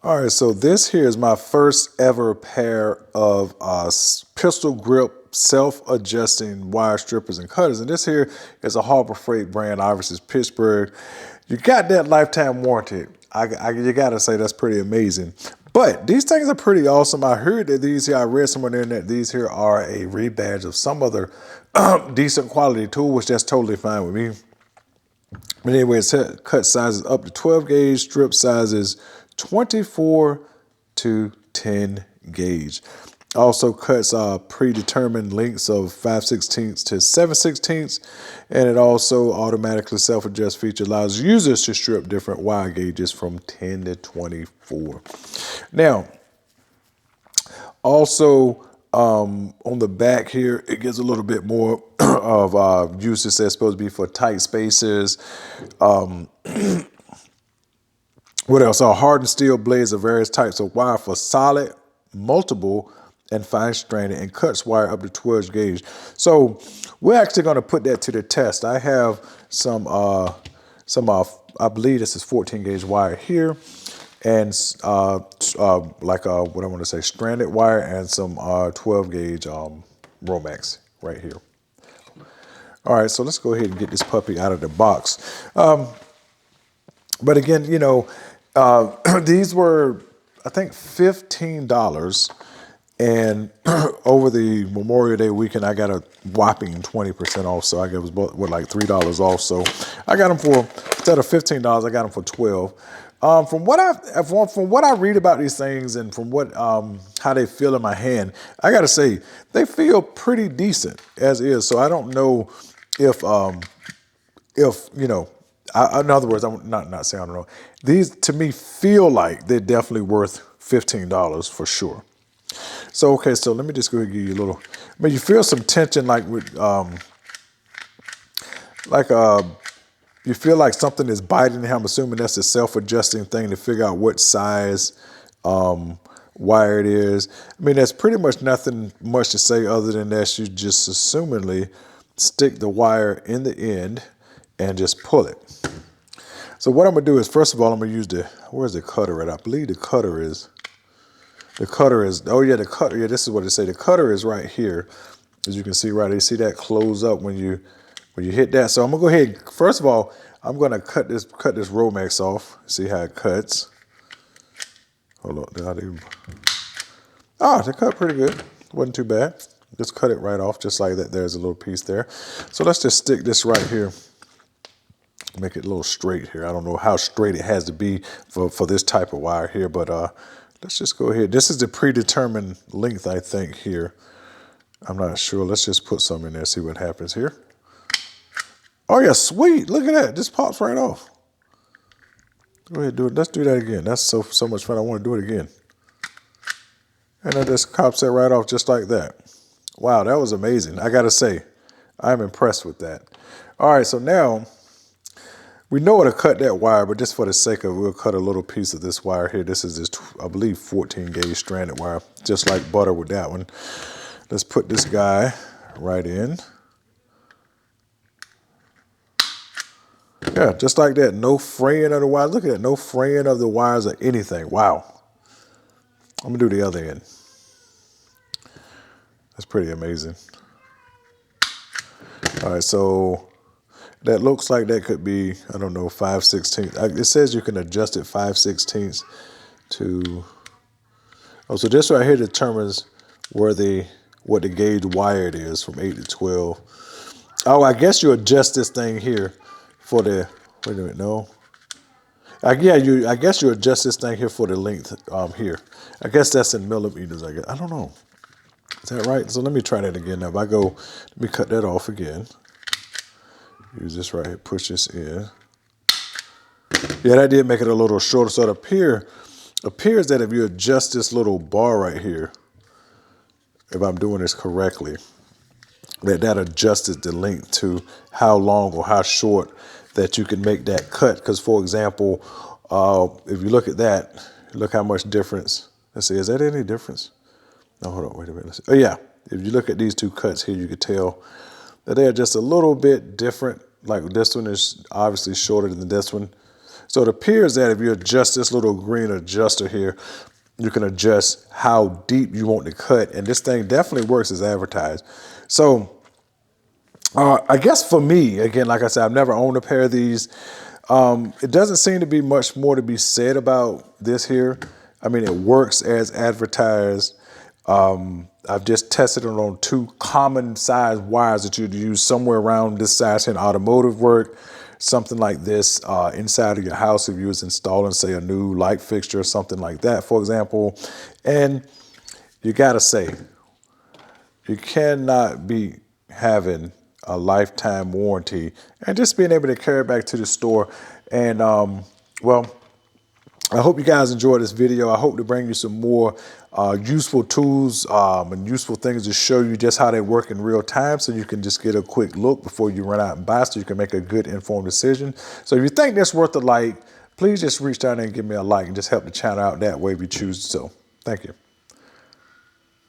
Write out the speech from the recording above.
All right, so this here is my first ever pair of pistol grip self-adjusting wire strippers and cutters. And this here is a Harbor Freight brand, obviously it's Pittsburgh. You got that lifetime warranty. You gotta say that's pretty amazing. But these things are pretty awesome. I heard that these here, I read somewhere on the internet, these here are a rebadge of some other decent quality tool, which that's totally fine with me. But anyway, it's cut sizes up to 12 gauge, strip sizes 24 to 10 gauge. Also cuts predetermined lengths of 5/16 to 7/16, and it also automatically self-adjust feature allows users to strip different wire gauges from 10 to 24. Now, also on the back here, it gives a little bit more of uses that's supposed to be for tight spaces. What else? Hardened steel blades of various types of wire for solid, multiple, and fine stranded, and cuts wire up to 12 gauge. So we're actually going to put that to the test. I have some I believe this is 14 gauge wire here, and what I want to say, stranded wire, and some 12 gauge Romex right here. All right, so let's go ahead and get this puppy out of the box. But again, you know, these were, I think, $15. And over the Memorial Day weekend, I got a whopping 20% off. So I got with like $3 off. So I got them for, instead of $15, I got them for $12. From what I read about these things and from what how they feel in my hand, I gotta say they feel pretty decent as is. So I don't know if you know. In other words, I'm not saying I don't know. These to me feel like they're definitely worth $15 for sure. So okay, so let me just go ahead and give you a little. I mean, you feel some tension, like with you feel like something is biting here. I'm assuming that's a self-adjusting thing to figure out what size wire it is. I mean, there's pretty much nothing much to say other than that you just assumingly stick the wire in the end and just pull it. So what I'm gonna do is, first of all, I'm gonna use where's the cutter at? I believe the cutter is, oh yeah, the cutter, yeah, this is what it say. The cutter is right here. As you can see right there, you see that close up when you hit that. So I'm gonna go ahead, first of all, I'm gonna cut this Romex off. See how it cuts. Hold on, they cut pretty good. Wasn't too bad. Just cut it right off, just like that. There's a little piece there. So let's just stick this right here. Make it a little straight here. I don't know how straight it has to be for this type of wire here, but let's just go ahead. This is the predetermined length, I think, here. I'm not sure. Let's just put some in there, see what happens here. Oh yeah, sweet. Look at that. This pops right off. Go ahead, do it. Let's do that again. That's so much fun. I want to do it again. And that just pops it right off just like that. Wow, that was amazing. I gotta say, I'm impressed with that. All right, so now we know how to cut that wire, but just for the sake of it, we'll cut a little piece of this wire here. This is I believe, 14 gauge stranded wire, just like butter with that one. Let's put this guy right in. Yeah, just like that. No fraying of the wires. Look at that. No fraying of the wires or anything. Wow. I'm going to do the other end. That's pretty amazing. All right, so that looks like that could be, I don't know, 5/16. It says you can adjust it 5/16 to. Oh, so this right here determines what the gauge wire it is from 8 to 12. Oh, I guess you adjust this thing here for the. Wait a minute, no. I guess you adjust this thing here for the length here. I guess that's in millimeters. I don't know. Is that right? So let me try that again. Now if I go, let me cut that off again. Use this right here, push this in. Yeah, that did make it a little shorter. So it appears that if you adjust this little bar right here, if I'm doing this correctly, that adjusts the length to how long or how short that you can make that cut. Because for example, if you look at that, look how much difference. Let's see, is that any difference? No, hold on, wait a minute. Let's see. Oh yeah, if you look at these two cuts here, you can tell that they're just a little bit different. Like this one is obviously shorter than this one. So it appears that if you adjust this little green adjuster here, you can adjust how deep you want to cut. And this thing definitely works as advertised. So I guess for me, again, like I said, I've never owned a pair of these. It doesn't seem to be much more to be said about this here. I mean, it works as advertised. I've just tested it on 2 common size wires that you'd use somewhere around this size in automotive work. Something like this inside of your house if you was installing, say, a new light fixture or something like that, for example. And you gotta say, you cannot be having a lifetime warranty and just being able to carry it back to the store. And well, I hope you guys enjoyed this video. I hope to bring you some more useful tools and useful things to show you just how they work in real time, so you can just get a quick look before you run out and buy, so you can make a good informed decision. So if you think that's worth a like, please just reach down and give me a like and just help the channel out that way if you choose to. So thank you.